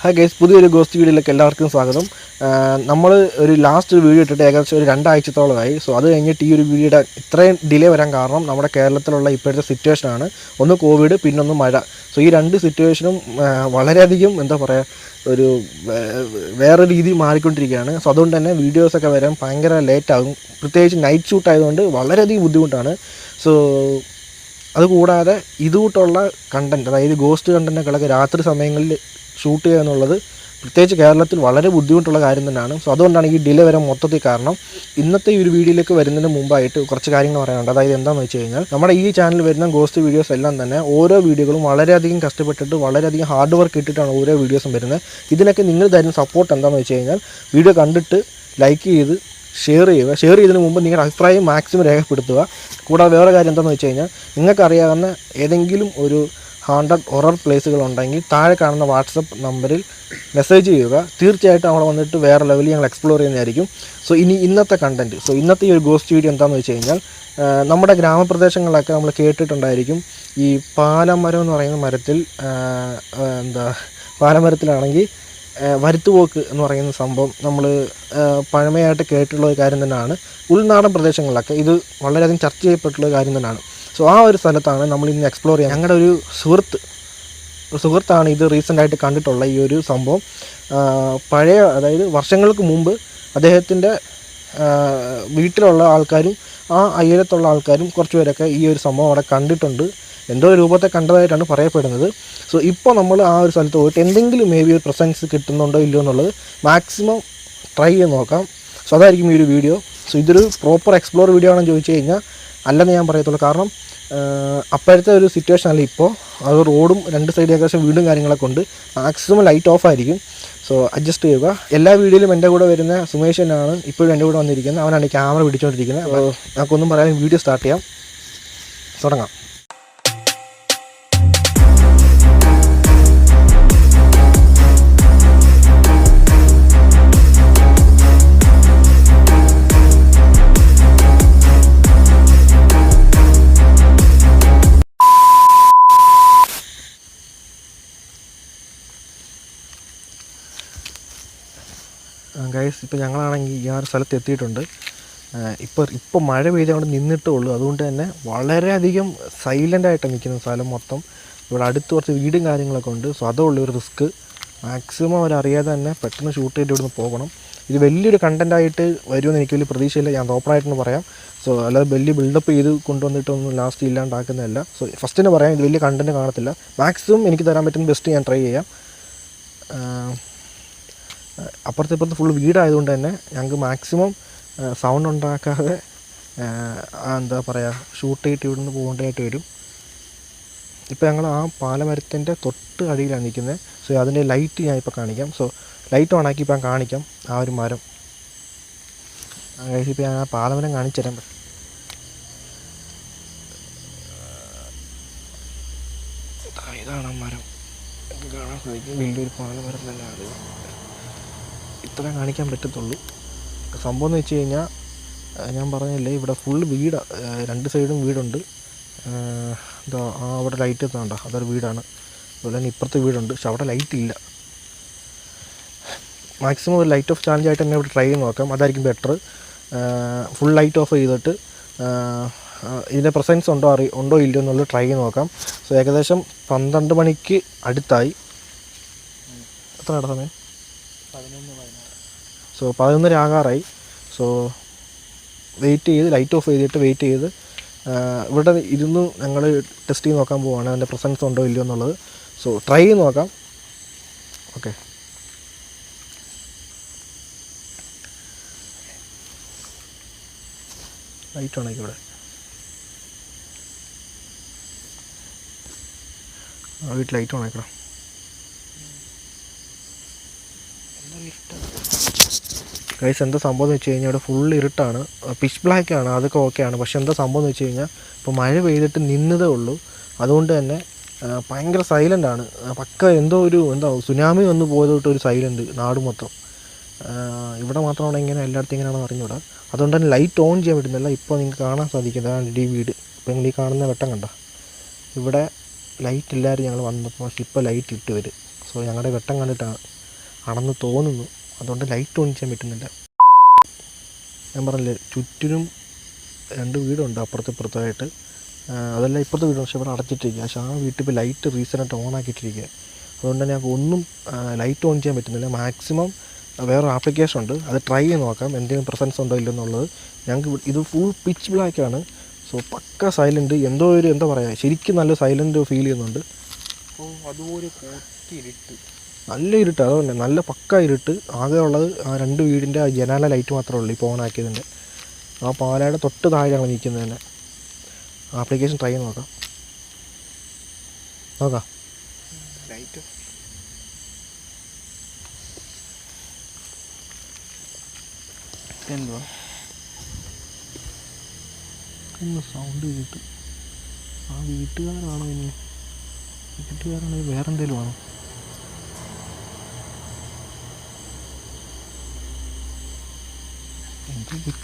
Hi guys, പുതിയൊരു ghost വീഡിയോയിലേക്ക് എല്ലാവർക്കും സ്വാഗതം. നമ്മൾ ഒരു ലാസ്റ്റ് വീഡിയോ ഇട്ടിട്ട് ഏകദേശം ഒരു 2 ആഴ്ചത്തോളമായി. സോ അത് കഴിഞ്ഞിട്ട് ഈ ഒരു വീഡിയോയുടെ ഇത്രയും ഡിലേ വരാൻ കാരണം നമ്മുടെ കേരളത്തിലുള്ള ഇപ്പോഴത്തെ സിറ്റുവേഷനാണ്. ഒന്ന് കോവിഡ്, പിന്നൊന്ന് മഴ. സോ ഈ രണ്ട് സിറ്റുവേഷനും വളരെയധികം എന്താ പറയുക, ഒരു വേറെ രീതി മാറിക്കൊണ്ടിരിക്കുകയാണ്. സോ അതുകൊണ്ട് തന്നെ വീഡിയോസൊക്കെ വരാൻ ഭയങ്കര ലേറ്റാകും. പ്രത്യേകിച്ച് നൈറ്റ് ഷൂട്ട് ആയതുകൊണ്ട് വളരെയധികം ബുദ്ധിമുട്ടാണ്. സോ അതുകൂടാതെ ഇതുകൂട്ടുള്ള കണ്ടൻറ്റ്, അതായത് ഗോസ്റ്റ് കണ്ടൻറ്റുകളൊക്കെ രാത്രി സമയങ്ങളിൽ ഷൂട്ട് ചെയ്യുക എന്നുള്ളത് പ്രത്യേകിച്ച് കേരളത്തിൽ വളരെ ബുദ്ധിമുട്ടുള്ള കാര്യം തന്നെയാണ്. സോ അതുകൊണ്ടാണ് ഈ ഡിലേ വരാൻ മൊത്തത്തിൽ കാരണം. ഇന്നത്തെ ഈ ഒരു വീഡിയോയിലേക്ക് വരുന്നതിന് മുമ്പായിട്ട് കുറച്ച് കാര്യങ്ങൾ പറയാനുണ്ട്. അതായത് എന്താണെന്ന് വെച്ച് കഴിഞ്ഞാൽ, നമ്മുടെ ഈ ചാനലിൽ വരുന്ന ഗോസ്റ്റ് വീഡിയോസ് എല്ലാം തന്നെ ഓരോ വീഡിയോകളും വളരെയധികം കഷ്ടപ്പെട്ടിട്ട് വളരെയധികം ഹാർഡ് വർക്ക് ഇട്ടിട്ടാണ് ഓരോ വീഡിയോസും വരുന്നത്. ഇതിനൊക്കെ നിങ്ങൾ തരുന്ന സപ്പോർട്ട് എന്താണെന്ന് വെച്ച് കഴിഞ്ഞാൽ, വീഡിയോ കണ്ടിട്ട് ലൈക്ക് ചെയ്ത് ഷെയർ ചെയ്യുക. ഷെയർ ചെയ്തതിന് മുമ്പ് നിങ്ങളുടെ അഭിപ്രായം മാക്സിമം രേഖപ്പെടുത്തുക. കൂടാതെ വേറെ കാര്യം എന്താണെന്ന് വെച്ച് കഴിഞ്ഞാൽ, നിങ്ങൾക്കറിയാവുന്ന ഏതെങ്കിലും ഒരു 100 ഹൊറർ പ്ലേസുകളുണ്ടെങ്കിൽ താഴെ കാണുന്ന വാട്സപ്പ് നമ്പറിൽ മെസ്സേജ് ചെയ്യുക. തീർച്ചയായിട്ടും അവിടെ വന്നിട്ട് വേറെ ലെവലിൽ ഞങ്ങൾ എക്സ്പ്ലോർ ചെയ്യുന്നതായിരിക്കും. സോ ഇന്നത്തെ കണ്ടൻറ്റ്, ഇന്നത്തെ ഈ ഒരു ഗോസ്റ്റ് വീഡിയോ എന്താണെന്ന് വെച്ച് കഴിഞ്ഞാൽ, നമ്മുടെ ഗ്രാമപ്രദേശങ്ങളിലൊക്കെ നമ്മൾ കേട്ടിട്ടുണ്ടായിരിക്കും ഈ പാലമരം എന്ന് പറയുന്ന മരത്തിൽ പാലമരത്തിലാണെങ്കിൽ വരുത്തുപോക്ക് എന്ന് പറയുന്ന സംഭവം നമ്മൾ പഴമയായിട്ട് കേട്ടിട്ടുള്ള ഒരു കാര്യം തന്നെയാണ്. ഉൾനാടൻ പ്രദേശങ്ങളിലൊക്കെ ഇത് വളരെയധികം ചർച്ച ചെയ്യപ്പെട്ടുള്ള കാര്യം തന്നെയാണ്. സോ ആ ഒരു സ്ഥലത്താണ് നമ്മൾ ഇന്ന് എക്സ്പ്ലോർ ചെയ്യുക. ഞങ്ങളുടെ ഒരു സുഹൃത്താണ് ഇത് റീസെൻ്റായിട്ട് കണ്ടിട്ടുള്ള ഈ ഒരു സംഭവം. പഴയ, അതായത് വർഷങ്ങൾക്ക് മുമ്പ് അദ്ദേഹത്തിൻ്റെ വീട്ടിലുള്ള ആൾക്കാരും ആ അയ്യരത്തുള്ള ആൾക്കാരും കുറച്ച് പേരൊക്കെ ഈ ഒരു സംഭവം അവിടെ കണ്ടിട്ടുണ്ട്. എന്തോ രൂപത്തെ കണ്ടതായിട്ടാണ് പറയപ്പെടുന്നത്. സോ ഇപ്പോൾ നമ്മൾ ആ ഒരു സ്ഥലത്ത് പോയിട്ട് എന്തെങ്കിലും മേ ബി ഒരു പ്രസൻസ് കിട്ടുന്നുണ്ടോ ഇല്ലയോ എന്നുള്ളത് മാക്സിമം ട്രൈ ചെയ്ത് നോക്കാം. സോ അതായിരിക്കും ഈ ഒരു വീഡിയോ. സോ ഇതൊരു പ്രോപ്പർ എക്സ്പ്ലോർ വീഡിയോ ആണെന്ന് ചോദിച്ചു കഴിഞ്ഞാൽ അല്ലെന്ന് ഞാൻ പറയത്തുള്ളൂ. കാരണം അപ്പോഴത്തെ ഒരു സിറ്റുവേഷൻ അല്ല ഇപ്പോൾ. അത് റോഡും രണ്ട് സൈഡ് ഏകദേശം വീടും കാര്യങ്ങളൊക്കെ ഉണ്ട്. മാക്സിമം ലൈറ്റ് ഓഫ് ആയിരിക്കും. സോ അഡ്ജസ്റ്റ് ചെയ്യുക. എല്ലാ വീഡിയോയിലും എൻ്റെ കൂടെ വരുന്ന സുമേഷനാണ് ഇപ്പോഴും എൻ്റെ കൂടെ വന്നിരിക്കുന്നത്. അവനാണ് ക്യാമറ പിടിച്ചുകൊണ്ടിരിക്കുന്നത്. അപ്പോൾ നമുക്കൊന്നും പറയാൻ വീഡിയോ സ്റ്റാർട്ട് ചെയ്യാം. തുടങ്ങാം. ഗൈസ്, ഇപ്പോൾ ഞങ്ങളാണെങ്കിൽ ഈ ഒരു സ്ഥലത്ത് എത്തിയിട്ടുണ്ട്. ഇപ്പോൾ മഴ പെയ്തുകൊണ്ട് നിന്നിട്ടേ ഉള്ളൂ. അതുകൊണ്ട് തന്നെ വളരെയധികം സൈലൻ്റായിട്ട് നിൽക്കുന്ന സ്ഥലം മൊത്തം. ഇവിടെ അടുത്ത് കുറച്ച് വീടും കാര്യങ്ങളൊക്കെ ഉണ്ട്. സോ അതുള്ള ഒരു റിസ്ക് മാക്സിമം അവരറിയാതെ തന്നെ പെട്ടെന്ന് ഷൂട്ട് ചെയ്തിട്ട് ഇവിടുന്ന് പോകണം. ഇത് വലിയൊരു കണ്ടൻറ്റായിട്ട് വരുമെന്ന് എനിക്ക് വലിയ പ്രതീക്ഷയില്ല, ഞാൻ ഓപ്പണായിട്ടൊന്ന് പറയാം. സോ അല്ലാതെ വലിയ ബിൽഡപ്പ് ചെയ്ത് കൊണ്ടുവന്നിട്ടൊന്നും ലാസ്റ്റ് ഇല്ലാണ്ടാക്കുന്നതല്ല. സോ ഫസ്റ്റ് തന്നെ പറയാം, ഇത് വലിയ കണ്ടൻറ്റ് കാണത്തില്ല. മാക്സിമം എനിക്ക് തരാൻ പറ്റുന്ന ബെസ്റ്റ് ഞാൻ ട്രൈ ചെയ്യാം. അപ്പുറത്ത് ഫുൾ വീടായതുകൊണ്ട് തന്നെ ഞങ്ങൾക്ക് മാക്സിമം സൗണ്ട് ഉണ്ടാക്കാതെ എന്താ പറയുക, ഷൂട്ട് ചെയ്തിട്ട് ഇവിടുന്ന് പോകേണ്ടതായിട്ട് വരും. ഇപ്പോൾ ഞങ്ങൾ ആ പാലമരത്തിൻ്റെ തൊട്ട് അടിയിലാണ് നിൽക്കുന്നത്. സോ അതിൻ്റെ ലൈറ്റ് ഞാൻ ഇപ്പോൾ കാണിക്കാം. സോ ലൈറ്റ് ഓണാക്കി ഇപ്പം കാണിക്കാം ആ ഒരു മരം. ഇപ്പോൾ ഞാൻ ആ പാലമരം കാണിച്ചു തരാൻ പറ്റും. ഇതാണ് മരം, കാണാൻ സാധിക്കും. വലിയൊരു പാലമരം തന്നെയാണ്. ഇത്രയും കാണിക്കാൻ പറ്റത്തുള്ളൂ. സംഭവം എന്ന് വെച്ച് കഴിഞ്ഞാൽ, ഞാൻ പറഞ്ഞില്ലേ, ഇവിടെ ഫുൾ വീട്, രണ്ട് സൈഡും വീടുണ്ട്. അവിടെ ലൈറ്റ് എത്താണ്ട, അതൊരു വീടാണ്. അതുപോലെ തന്നെ ഇപ്പുറത്തെ വീടുണ്ട്, പക്ഷെ അവിടെ ലൈറ്റ് ഇല്ല. മാക്സിമം ഒരു ലൈറ്റ് ഓഫ് ചാലഞ്ചായിട്ട് തന്നെ ഇവിടെ ട്രൈ ചെയ്ത് നോക്കാം, അതായിരിക്കും ബെറ്റർ. ഫുൾ ലൈറ്റ് ഓഫ് ചെയ്തിട്ട് ഇതിൻ്റെ പ്രസൻസ് ഉണ്ടോ ഇല്ലയോ എന്നുള്ളത് ട്രൈ ചെയ്ത് നോക്കാം. സോ ഏകദേശം 12 മണിക്ക് അടുത്തായി. എത്രയാണ് സമയം? 11:30 ആകാറായി. സോ വെയിറ്റ് ചെയ്ത്, ലൈറ്റ് ഓഫ് ചെയ്തിട്ട് വെയിറ്റ് ചെയ്ത് ഇവിടെ ഇരുന്ന് ഞങ്ങൾ ടെസ്റ്റ് ചെയ്ത് നോക്കാൻ പോവുകയാണ്, അതിൻ്റെ പ്രസൻസ് ഉണ്ടോ ഇല്ലയോ എന്നുള്ളത്. സോ ട്രൈ ചെയ്ത് നോക്കാം. ഓക്കെ, ലൈറ്റ് ആണെങ്കിൽ ഇവിടെ വീട്ടിൽ ലൈറ്റ് ഓണാക്കണം. ഗൈസ്, എന്താ സംഭവം എന്ന് വെച്ച് കഴിഞ്ഞാൽ ഇവിടെ ഫുൾ ഇരുട്ടാണ്, പിച്ച് ബ്ലാക്കാണ്. അതൊക്കെ ഓക്കെയാണ്. പക്ഷെ എന്താ സംഭവം എന്ന് വെച്ച് കഴിഞ്ഞാൽ, ഇപ്പോൾ മഴ പെയ്തിട്ട് നിന്നതേ ഉള്ളൂ. അതുകൊണ്ട് തന്നെ ഭയങ്കര സൈലൻ്റാണ്. പക്ക എന്താ സുനാമി വന്ന് പോയതൊട്ട് ഒരു സൈലൻറ്റ് നാട് മൊത്തം. ഇവിടെ മാത്രമാണ് ഇങ്ങനെ, എല്ലായിടത്തും ഇങ്ങനെയാണെന്ന് അറിഞ്ഞൂടാ. അതുകൊണ്ട് തന്നെ ലൈറ്റ് ഓൺ ചെയ്യാൻ പറ്റുന്നില്ല. ഇപ്പോൾ നിങ്ങൾക്ക് കാണാൻ സാധിക്കുന്നത് ഈ വീട്, ഇപ്പോൾ നിങ്ങൾ ഈ കാണുന്ന വെട്ടം കണ്ട, ഇവിടെ ലൈറ്റ് ഇല്ലാതെ ഞങ്ങൾ വന്നപ്പോൾ, പക്ഷേ ഇപ്പോൾ ലൈറ്റ് ഇട്ട് വരും. സോ ഞങ്ങളുടെ വെട്ടം കണ്ടിട്ടാണ് ആണെന്ന് തോന്നുന്നു. അതുകൊണ്ട് ലൈറ്റ് ഓൺ ചെയ്യാൻ പറ്റുന്നില്ല. ഞാൻ പറഞ്ഞില്ലേ ചുറ്റിനും 2 വീടുണ്ട് അപ്പുറത്ത് ഇപ്പുറത്തായിട്ട്. അതെല്ലാം ഇപ്പുറത്തെ വീട്, പക്ഷേ ഇവിടെ അടച്ചിട്ടിരിക്കുക. പക്ഷേ ആ വീട്ടിൽ ഇപ്പോൾ ലൈറ്റ് റീസെൻ്റായിട്ട് ഓൺ ആക്കിയിട്ടിരിക്കുക. അതുകൊണ്ട് തന്നെ ഞങ്ങൾക്ക് ഒന്നും ലൈറ്റ് ഓൺ ചെയ്യാൻ പറ്റുന്നില്ല. മാക്സിമം വേറൊരു ആപ്ലിക്കേഷൻ ഉണ്ട്, അത് ട്രൈ ചെയ്ത് നോക്കാം എന്തെങ്കിലും പ്രസൻസ് ഉണ്ടോ ഇല്ലെന്നുള്ളത്. ഞങ്ങൾക്ക് ഇത് ഫുൾ പിച്ച് ബ്ലാക്കാണ്. സോ പക്ക സൈലൻറ്റ്, എന്താ പറയുക, ശരിക്കും നല്ല സൈലൻറ്റ് ഫീൽ ചെയ്യുന്നുണ്ട്. അതുപോലെ ഇരുട്ട്, നല്ല ഇരുട്ട്. അതുതന്നെ നല്ല പക്ക ഇരുട്ട്. ആകെ ഉള്ളത് ആ 2 വീടിൻ്റെ ജനാല ലൈറ്റ് മാത്രമേ ഉള്ളൂ ഇപ്പോൾ ഓൺ ആക്കിയതിൻ്റെ. ആ പാലയുടെ തൊട്ട് താഴെ ഞങ്ങൾ നിൽക്കുന്നത് തന്നെ. ആപ്ലിക്കേഷൻ ട്രൈ ചെയ്ത് നോക്കാം. ലൈറ്റ് എന്തുവാ സൗണ്ട് ചെയ്തിട്ട് ആ വീട്ടുകാരാണോ ഇനി? വീട്ടുകാരാണെങ്കിൽ വേറെ എന്തെങ്കിലും ആണോ?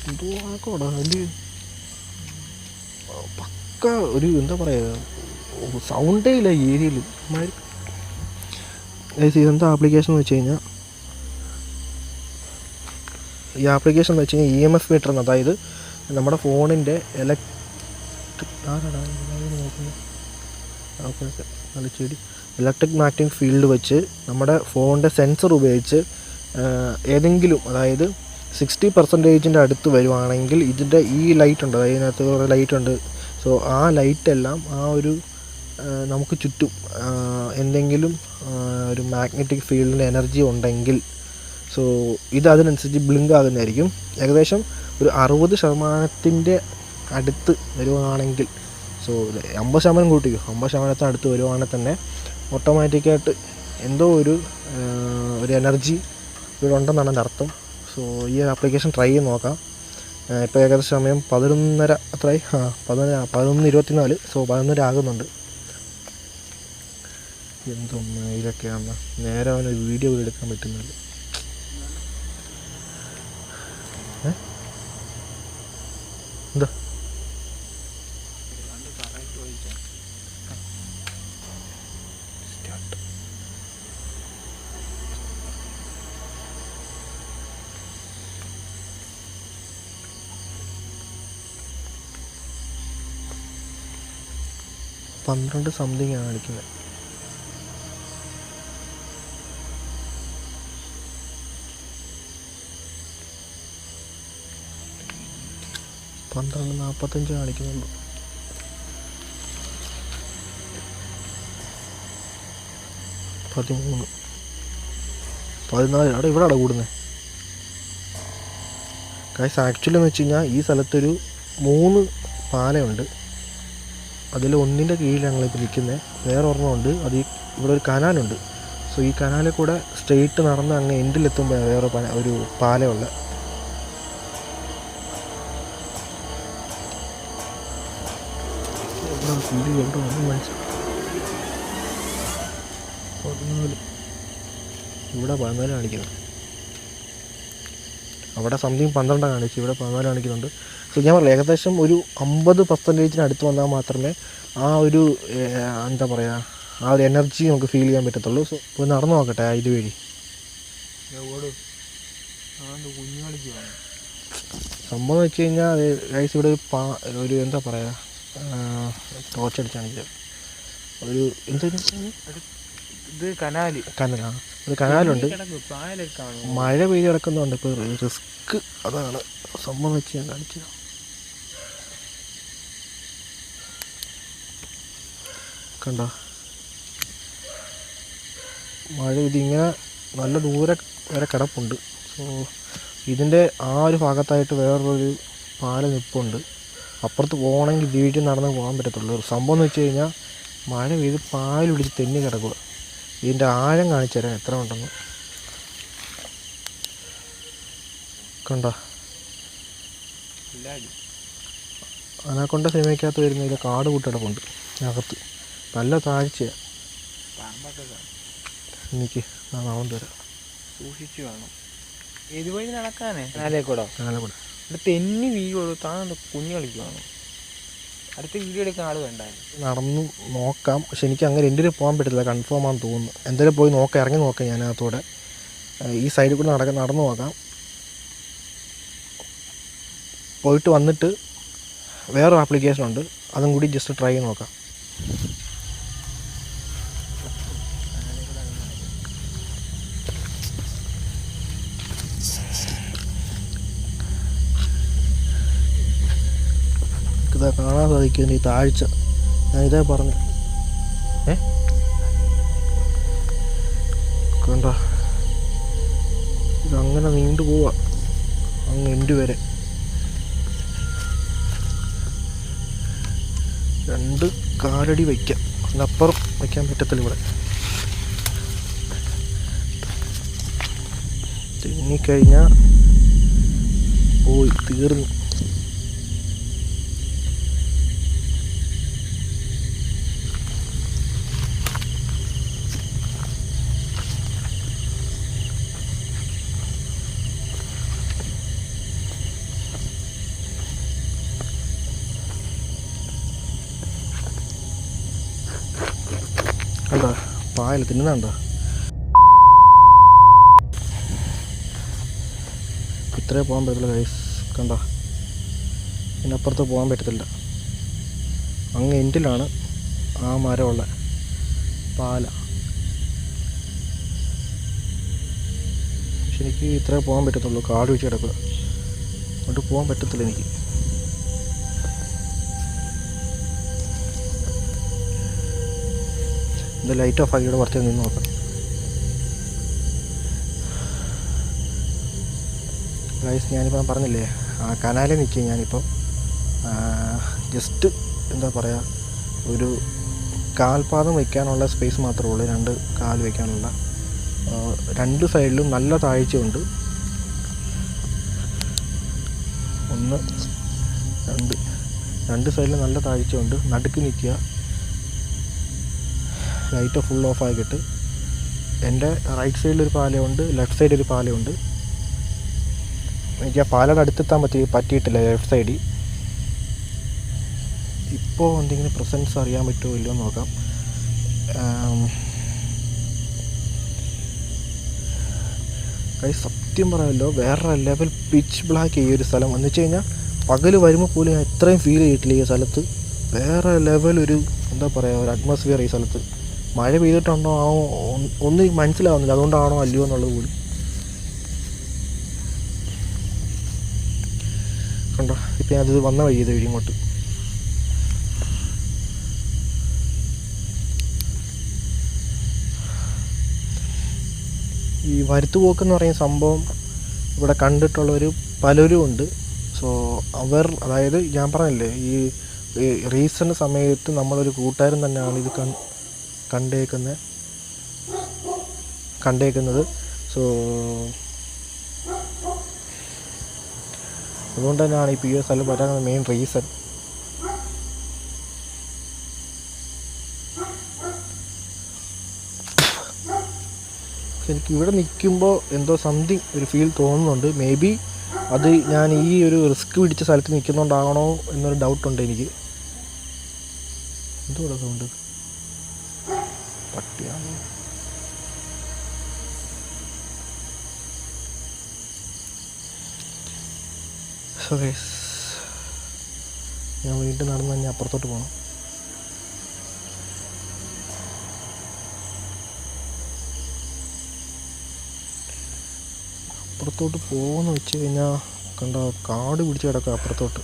എന്തോടാ അതിൽ പക്ക ഒരു എന്താ പറയുക, സൗണ്ടേ ഇല്ല ഈ ഏരിയയിൽ. ഇതെന്താ ആപ്ലിക്കേഷൻ എന്ന് വെച്ച് കഴിഞ്ഞാൽ, ഈ ആപ്ലിക്കേഷൻ എന്ന് വെച്ച് കഴിഞ്ഞാൽ EMF മീറ്റർ എന്ന്. അതായത് നമ്മുടെ ഫോണിൻ്റെ ഇലക്ട്രിക് മാഗ്നറ്റിക് ഫീൽഡ് വെച്ച് നമ്മുടെ ഫോണിൻ്റെ സെൻസർ ഉപയോഗിച്ച് ഏതെങ്കിലും, അതായത് 60% അടുത്ത് വരുവാണെങ്കിൽ ഇതിൻ്റെ ഈ ലൈറ്റ് ഉണ്ട്, അതായത് ഇതിനകത്ത് കുറേ ലൈറ്റ് ഉണ്ട്. സോ ആ ലൈറ്റെല്ലാം ആ ഒരു നമുക്ക് ചുറ്റും എന്തെങ്കിലും ഒരു മാഗ്നറ്റിക് ഫീൽഡിൻ്റെ എനർജി ഉണ്ടെങ്കിൽ സോ ഇത് അതിനനുസരിച്ച് ബ്ലിങ്ക് ആകുന്നതായിരിക്കും. ഏകദേശം ഒരു 60% അടുത്ത് വരുവാണെങ്കിൽ, സോ 50% കൂട്ടിക്കും, 50% അടുത്ത് വരുവാണെങ്കിൽ തന്നെ ഓട്ടോമാറ്റിക്കായിട്ട് എന്തോ ഒരു എനർജി ഇവിടെ ഉണ്ടെന്നാണ് എൻ്റെ അർത്ഥം. സോ ഈ ആപ്ലിക്കേഷൻ ട്രൈ ചെയ്ത് നോക്കാം. ഇപ്പോൾ ഏകദേശം സമയം 11:30 അത്രയായി. 11:24. സോ 11:30 ആകുന്നുണ്ട്. എന്തോ ഇതൊക്കെയാണ് നേരെ അവനൊരു വീഡിയോ എടുക്കാൻ പറ്റുന്നത്. എന്താ 12 സംതിങ് ആണ് കാണിക്കുന്നത്. 12:45 കാണിക്കുന്നുള്ളൂ. 13, 14 അവിടെ ഇവിടെ കൂടുന്നത്. ഗൈസ് ആക്ച്വലി എന്ന് വെച്ച് കഴിഞ്ഞാൽ ഈ സ്ഥലത്തൊരു 3 പാലമുണ്ട്. അതിൽ ഒന്നിൻ്റെ കീഴിൽ ഞങ്ങളിപ്പോൾ നിൽക്കുന്നത്. വേറെ ഒരെണ്ണമുണ്ട്, അത് ഇവിടെ ഒരു കനാലുണ്ട്. സോ ഈ കനാലിൽ കൂടെ സ്ട്രെയിറ്റ് നടന്ന് അങ്ങ് എൻഡിലെത്തുമ്പോൾ വേറെ ഒരു പാലമുള്ള. ഇവിടെ 14 കാണിക്കുന്നു. അവിടെ സംതിങ് 12 കാണിച്ചു, ഇവിടെ 14 കാണിക്കുന്നുണ്ട്. സോ ഞാൻ പറയാം ഏകദേശം ഒരു 50% അടുത്ത് വന്നാൽ മാത്രമേ ആ ഒരു എന്താ പറയുക, ആ ഒരു എനർജി നമുക്ക് ഫീൽ ചെയ്യാൻ പറ്റത്തുള്ളൂ. സോ ഇപ്പോൾ നടന്നു നോക്കട്ടെ ഇതുവഴി. സംഭവം വെച്ച് കഴിഞ്ഞാൽ ഗൈസ് ഇവിടെ ഒരു എന്താ പറയുക, ടോർച്ച് അടിച്ചാണ് ഒരു എന്താ ഇത് കനാലാണ്. ഒരു കനാലുണ്ട്, മഴ പെയ്ത് കിടക്കുന്നുണ്ട്. ഇപ്പോൾ റിസ്ക് അതാണ് സംഭവം വെച്ച് ഞാൻ കാണിച്ചത്. കണ്ടോ മഴ ഇതിങ്ങനെ നല്ല ദൂരെ വരെ കിടപ്പുണ്ട്. സോ ഇതിൻ്റെ ആ ഒരു ഭാഗത്തായിട്ട് വേറൊരു പാലം നിൽപ്പുണ്ട്. അപ്പുറത്ത് പോകണമെങ്കിൽ വീട്ടിൽ നടന്ന് പോകാൻ പറ്റത്തുള്ളൂ. സംഭവം എന്ന് വെച്ച് കഴിഞ്ഞാൽ മഴ പെയ്ത് പാലൊടിച്ച് തെന്നി കിടക്കുക. ഇതിൻ്റെ ആഴം കാണിച്ചു തരാം എത്ര ഉണ്ടെന്ന്. കണ്ടോ അനാക്കൊണ്ട സിനിമയ്ക്കകത്ത് വരുന്ന ഇതിൽ കാട് കൂട്ടിടപ്പുണ്ട് അകത്ത്. നല്ല താഴ്ചയാണ്. എനിക്ക് നാളെ വരാം. സൂക്ഷിച്ചു വേണം ഇതുവഴി നടക്കാനേ. നാലേക്കൂടെ തെന്നി വീഴുള്ളൂ. താൻ കുഞ്ഞു കളിക്കുവാണോ? അടുത്ത വീഡിയോ എടുക്കാൻ ആൾ വേണ്ടായിരുന്നു. നടന്നു നോക്കാം, പക്ഷെ എനിക്ക് അങ്ങനെ എൻ്റെ പോകാൻ പറ്റത്തില്ല, കൺഫേം ആണെന്ന് തോന്നുന്നു. എന്തായാലും പോയി നോക്കാം, ഇറങ്ങി നോക്കാം. ഞാനകത്തൂടെ ഈ സൈഡിൽ കൂടെ നടന്നു നോക്കാം. പോയിട്ട് വന്നിട്ട് വേറൊരു ആപ്ലിക്കേഷനുണ്ട്, അതും കൂടി ജസ്റ്റ് ട്രൈ ചെയ്ത് നോക്കാം. ഇതാ കാണാൻ സാധിക്കും ഈ താഴ്ച. ഞാനിതേ പറഞ്ഞു കണ്ടോ, ഇതങ്ങനെ നീണ്ടു പോവാ അങ്ങ് എൻഡ് വരെ. 2 കാലടി വയ്ക്കാം, അതിനപ്പുറം വയ്ക്കാൻ പറ്റത്തില്ല. ഇവിടെ തെന്നിക്കഴിഞ്ഞാൽ പോയി തീർന്നു. കണ്ടോ പായൽ തിന്നുന്നുണ്ടോ? ഇത്രേ പോകാൻ പറ്റില്ല ഗൈസ്, കണ്ടോ, ഇതിനപ്പുറത്ത് പോകാൻ പറ്റത്തില്ല. അങ്ങ് എൻഡിലാണ് ആ മരമുള്ള പാല. പക്ഷെ എനിക്ക് ഇത്രേ പോകാൻ പറ്റത്തുള്ളൂ, കാട് വെച്ച് കിടക്കുക, അങ്ങോട്ട് പോകാൻ പറ്റത്തില്ല എനിക്ക്. ഇത് ലൈറ്റ് ഓഫ് ആക്കിയിട്ട് കുറച്ച് നിന്ന് നോക്കാം ഗൈസ്. ഞാനിപ്പോൾ പറഞ്ഞില്ലേ ആ കനാലിൽ നിൽക്കുക. ഞാനിപ്പോൾ ജസ്റ്റ് എന്താ പറയുക, ഒരു കാൽപാദം വയ്ക്കാനുള്ള സ്പേസ് മാത്രമേ ഉള്ളൂ, 2 കാൽ വയ്ക്കാനുള്ള. 2 സൈഡിലും നല്ല താഴ്ചയുണ്ട്. 1 2 സൈഡിലും നല്ല താഴ്ചയുണ്ട്. നടുക്ക് നിൽക്കുക, ലൈറ്റ് ഫുൾ ഓഫ് ആക്കിയിട്ട്. എൻ്റെ റൈറ്റ് സൈഡിലൊരു പാലമുണ്ട്, ലെഫ്റ്റ് സൈഡിൽ ഒരു പാലമുണ്ട്. എനിക്ക് ആ പാലയുടെ അടുത്തെത്താൻ പറ്റിയിട്ടില്ല ലെഫ്റ്റ് സൈഡിൽ. ഇപ്പോൾ എന്തെങ്കിലും പ്രസൻസ് അറിയാൻ പറ്റുമോ ഇല്ലയോ നോക്കാം. സത്യം പറയാമല്ലോ, വേറെ ലെവൽ പിച്ച് ബ്ലാക്ക് ഈ ഒരു സ്ഥലം എന്ന് വെച്ച് കഴിഞ്ഞാൽ പകൽ വരുമ്പോൾ പോലും ഞാൻ ഇത്രയും ഫീൽ ചെയ്തിട്ടില്ല ഈ സ്ഥലത്ത്. വേറെ ലെവൽ ഒരു എന്താ പറയുക, ഒരു അറ്റ്മോസ്ഫിയർ ഈ സ്ഥലത്ത്. മഴ പെയ്തിട്ടുണ്ടോ ഒന്നും മനസ്സിലാവുന്നില്ല, അതുകൊണ്ടാണോ അല്ലയോ എന്നുള്ളത് പോലും. കണ്ടോ, ഇപ്പം അത് വന്ന വഴി ഇത് വഴി ഇങ്ങോട്ട്. ഈ വരുത്തുപോക്കെന്ന് പറയുന്ന സംഭവം ഇവിടെ കണ്ടിട്ടുള്ളവർ പലരും ഉണ്ട്. സോ അതായത് ഞാൻ പറഞ്ഞില്ലേ, ഈ റീസെൻ്റ് സമയത്ത് നമ്മളൊരു കൂട്ടുകാരൻ തന്നെയാണ് ഇത് കണ്ടേക്കുന്നത്. സോ അതുകൊണ്ട് തന്നെയാണ് ഇപ്പോൾ ഈ സ്ഥലം വരാൻ മെയിൻ റീസൺ. എനിക്ക് ഇവിടെ നിൽക്കുമ്പോൾ എന്തോ സംതിങ് ഒരു ഫീൽ തോന്നുന്നുണ്ട്. മേ ബി അത് ഞാൻ ഈ ഒരു റിസ്ക് പിടിച്ച സ്ഥലത്ത് നിൽക്കുന്നുണ്ടാകണോ എന്നൊരു ഡൗട്ടുണ്ട് എനിക്ക്. എന്തോ സൗണ്ട്, പട്ടിയാണ്. സോ ഗൈസ്, ഞാൻ വീണ്ടും നടന്ന് തന്നെ അപ്പുറത്തോട്ട് പോകണം. അപ്പുറത്തോട്ട് പോകുമെന്ന് വെച്ച് കഴിഞ്ഞാൽ കണ്ട കാട് പിടിച്ച് കിടക്കുക അപ്പുറത്തോട്ട്.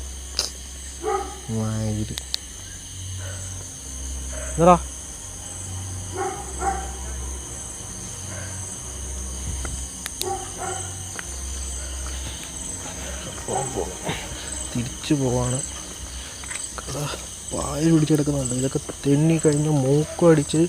മയില് എന്താ തിരിച്ചു പോവാണ്. പായ പിടിച്ച് കിടക്കുന്നുണ്ട്. ഇതൊക്കെ തെന്നി കഴിഞ്ഞ് മൂക്കും അടിച്ച്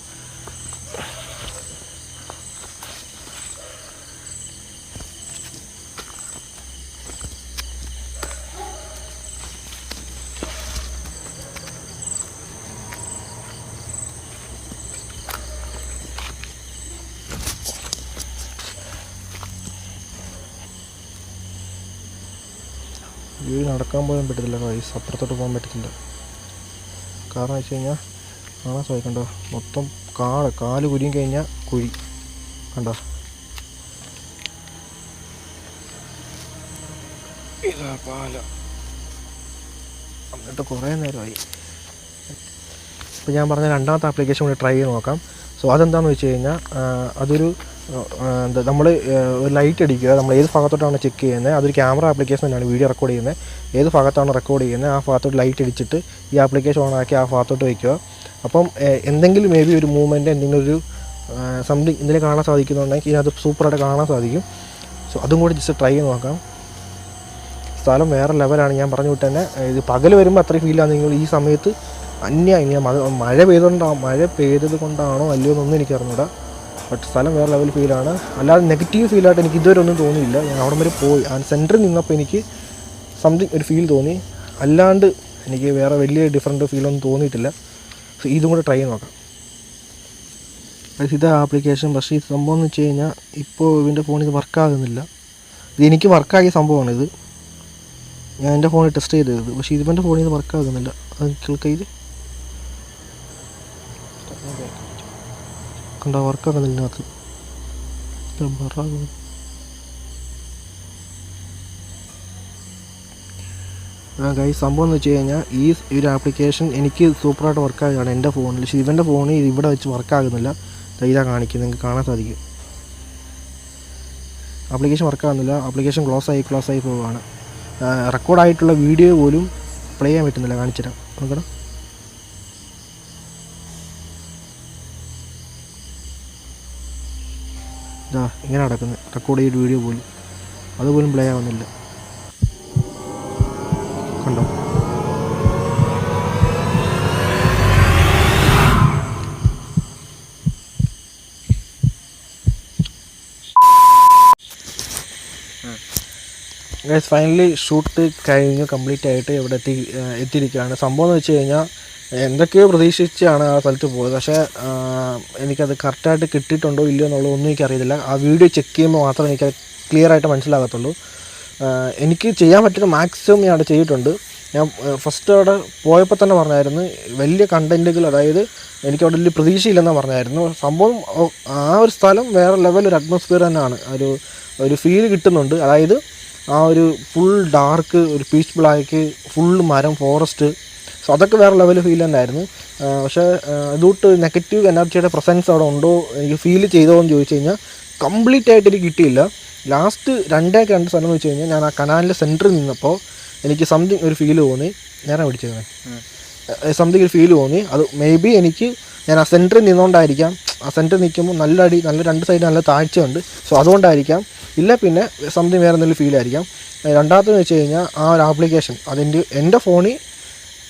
വീട് നടക്കാൻ പോകാൻ പറ്റത്തില്ല. അപ്പുറത്തോട്ട് പോകാൻ പറ്റത്തില്ല. കാരണം വെച്ച് കഴിഞ്ഞാൽ കാണാൻ സാധിക്കണ്ടോ, മൊത്തം കാല് കുരിയും കഴിഞ്ഞാൽ കുഴി കണ്ടോ. ഇതാ പാലം എന്നിട്ട് കുറേ നേരമായി. ഇപ്പോൾ ഞാൻ പറഞ്ഞ രണ്ടാമത്തെ ആപ്ലിക്കേഷൻ കൂടി ട്രൈ ചെയ്ത് നോക്കാം. സോ അതെന്താണെന്ന് വെച്ച് കഴിഞ്ഞാൽ അതൊരു എന്താ നമ്മൾ ഒരു ലൈറ്റ് അടിക്കുക, നമ്മൾ ഏത് ഭാഗത്തോട്ടാണ് ചെക്ക് ചെയ്യുന്നത്, അതൊരു ക്യാമറ ആപ്ലിക്കേഷൻ തന്നെയാണ് വീഡിയോ റെക്കോർഡ് ചെയ്യുന്നത്. ഏത് ഭാഗത്താണ് റെക്കോർഡ് ചെയ്യുന്നത് ആ ഭാഗത്തോട്ട് ലൈറ്റ് അടിച്ചിട്ട് ഈ ആപ്ലിക്കേഷൻ ഓണാക്കി ആ ഭാഗത്തോട്ട് വയ്ക്കുക. അപ്പം എന്തെങ്കിലും മേ ബി ഒരു മൂവ്മെൻറ്റ്, എന്തെങ്കിലും ഒരു സംതിങ് എന്തെങ്കിലും കാണാൻ സാധിക്കുന്നുണ്ടെങ്കിൽ ഇതിനകത്ത് സൂപ്പറായിട്ട് കാണാൻ സാധിക്കും. സോ അതും കൂടി ജസ്റ്റ് ട്രൈ ചെയ്ത് നോക്കാം. സ്ഥലം വേറെ ലെവലാണ്. ഞാൻ പറഞ്ഞു വിട്ട് തന്നെ ഇത് പകൽ വരുമ്പോൾ അത്രയും ഫീലാണെങ്കിൽ ഈ സമയത്ത് അന്യായം. മഴ പെയ്തത് കൊണ്ടാണോ അല്ലയോ എന്നൊന്നും എനിക്ക് അറിഞ്ഞൂടാ. ബട്ട് സ്ഥലം വേറെ ലെവൽ ഫീലാണ്. അല്ലാതെ നെഗറ്റീവ് ഫീലായിട്ട് എനിക്ക് ഇതുവരെ ഒന്നും തോന്നിയില്ല. ഞാൻ അവിടെ വരെ പോയി ആ സെൻറ്ററിൽ നിന്നപ്പോൾ എനിക്ക് സംതിങ് ഒരു ഫീൽ തോന്നി. അല്ലാണ്ട് എനിക്ക് വേറെ വലിയ ഡിഫറൻറ്റ് ഫീലൊന്നും തോന്നിയിട്ടില്ല. സോ ഇതും കൂടെ ട്രൈ ചെയ്ത് നോക്കാം. ഇതാ ആപ്ലിക്കേഷൻ. പക്ഷേ ഈ സംഭവം എന്ന് വെച്ച് കഴിഞ്ഞാൽ ഇപ്പോൾ ഇവൻ്റെ ഫോണിൽ ഇത് വർക്കാകുന്നില്ല. ഇത് എനിക്ക് വർക്കാക്കിയ സംഭവമാണിത്. ഞാൻ എൻ്റെ ഫോണിൽ ടെസ്റ്റ് ചെയ്തത്. പക്ഷേ ഇവൻ്റെ ഫോണിൽ ഇത് വർക്കാകുന്നില്ല. അത് കേൾക്കയിൽ കണ്ടോ, വർക്കാകുന്നില്ല. അത് ഗൈസ് സംഭവം എന്ന് വെച്ച് കഴിഞ്ഞാൽ ഈ ഒരു ആപ്ലിക്കേഷൻ എനിക്ക് സൂപ്പറായിട്ട് വർക്കാകുകയാണ് എൻ്റെ ഫോണിൽ. പക്ഷേ ഇവൻ്റെ ഫോണിൽ ഇവിടെ വെച്ച് വർക്കാകുന്നില്ല. ഇതാ കാണിക്കുന്നത്, നിങ്ങൾക്ക് കാണാൻ സാധിക്കും. ആപ്ലിക്കേഷൻ വർക്കാകുന്നില്ല. ആപ്ലിക്കേഷൻ ക്ലോസ് ആയി പോവുകയാണ്. റെക്കോർഡായിട്ടുള്ള വീഡിയോ പോലും പ്ലേ ചെയ്യാൻ പറ്റുന്നില്ല. കാണിച്ചുതരാം, നോക്കണം. ഇതാ ഇങ്ങനെ നടക്കുന്നത്. റെക്കോർഡ് ചെയ്ത വീഡിയോ പോലും അതുപോലും പ്ലേ ആവുന്നില്ല. കണ്ടോ, ഗൈസ് ഫൈനലി ഷൂട്ട് കഴിഞ്ഞ് കംപ്ലീറ്റ് ആയിട്ട് ഇവിടെ എത്തിയിരിക്കുകയാണ്. സംഭവം എന്ന് വെച്ച് കഴിഞ്ഞാൽ എന്തൊക്കെയോ പ്രതീക്ഷിച്ചാണ് ആ സ്ഥലത്ത് പോയത്. പക്ഷേ എനിക്കത് കറക്റ്റായിട്ട് കിട്ടിയിട്ടുണ്ടോ ഇല്ലയോ എന്നുള്ളതൊന്നും എനിക്കറിയത്തില്ല. ആ വീഡിയോ ചെക്ക് ചെയ്യുമ്പോൾ മാത്രമേ എനിക്കത് ക്ലിയർ ആയിട്ട് മനസ്സിലാകത്തുള്ളൂ. എനിക്ക് ചെയ്യാൻ പറ്റുന്ന മാക്സിമം ഞാൻ അവിടെ ചെയ്തിട്ടുണ്ട്. ഞാൻ ഫസ്റ്റ് അവിടെ പോയപ്പോൾ തന്നെ പറഞ്ഞായിരുന്നു വലിയ കണ്ടൻറ്റുകൾ, അതായത് എനിക്കവിടെ വലിയ പ്രതീക്ഷയില്ലെന്ന് പറഞ്ഞായിരുന്നു. സംഭവം ആ ഒരു സ്ഥലം വേറെ ലെവൽ ഒരു അറ്റ്മോസ്ഫിയർ തന്നെയാണ്. ഒരു ഫീൽ കിട്ടുന്നുണ്ട്. അതായത് ആ ഒരു ഫുൾ ഡാർക്ക്, ഒരു പീച്ച് ബ്ലാക്ക്, ഫുള്ള് മരം, ഫോറസ്റ്റ്. സോ അതൊക്കെ വേറെ ലെവൽ ഫീൽ തന്നെയായിരുന്നു. പക്ഷേ അതുകൊണ്ട് നെഗറ്റീവ് എനർജിയുടെ പ്രസൻസ് അവിടെ ഉണ്ടോ, എനിക്ക് ഫീൽ ചെയ്തോ എന്ന് ചോദിച്ചു കഴിഞ്ഞാൽ കംപ്ലീറ്റ് ആയിട്ട് എനിക്ക് കിട്ടിയില്ല. ലാസ്റ്റ് രണ്ട് സ്ഥലം എന്ന് വെച്ച് കഴിഞ്ഞാൽ ഞാൻ ആ കനാലിൻ്റെ സെൻറ്ററിൽ നിന്നപ്പോൾ എനിക്ക് സംതിങ് ഒരു ഫീൽ തോന്നി. നേരെ പിടിച്ചത് സംതിങ് ഒരു ഫീൽ തോന്നി. അത് മേ ബി ഞാൻ ആ സെൻറ്ററിൽ നിന്നുകൊണ്ടായിരിക്കാം. ആ സെൻറ്ററിൽ നിൽക്കുമ്പോൾ നല്ല രണ്ട് സൈഡ് നല്ല താഴ്ചയുണ്ട്. സോ അതുകൊണ്ടായിരിക്കാം. ഇല്ല പിന്നെ സംതിങ് വേറെ എന്തെങ്കിലും ഫീലായിരിക്കാം. രണ്ടാമതെന്ന് വെച്ച് കഴിഞ്ഞാൽ ആ ഒരു ആപ്ലിക്കേഷൻ എൻ്റെ ഫോണിൽ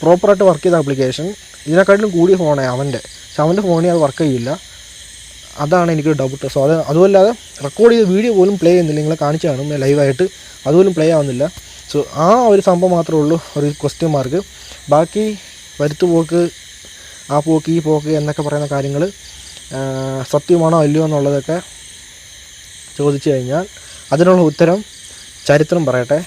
പ്രോപ്പറായിട്ട് വർക്ക് ചെയ്ത ആപ്ലിക്കേഷൻ ഇതിനെക്കാട്ടിലും കൂടിയ ഫോണാണ് അവൻ്റെ. പക്ഷെ അവൻ്റെ ഫോണിൽ അത് വർക്ക് ചെയ്യില്ല. അതാണ് എനിക്കൊരു ഡൗട്ട്. സോ അതുമല്ലാതെ റെക്കോർഡ് ചെയ്ത വീഡിയോ പോലും പ്ലേ ചെയ്യുന്നില്ല. നിങ്ങളെ കാണിച്ചു കാണും ലൈവായിട്ട്, അതുപോലും പ്ലേ ആവുന്നില്ല. സോ ആ ഒരു സംഭവം മാത്രമേ ഉള്ളൂ ഒരു ക്വസ്റ്റ്യൻ മാർക്ക്. ബാക്കി വരുത്തുപോക്ക്, ആ പോക്ക് ഈ പോക്ക് എന്നൊക്കെ പറയുന്ന കാര്യങ്ങൾ സത്യമാണോ അല്ലയോ എന്നുള്ളതൊക്കെ ചോദിച്ചു കഴിഞ്ഞാൽ അതിനുള്ള ഉത്തരം ചരിത്രം പറയട്ടെ.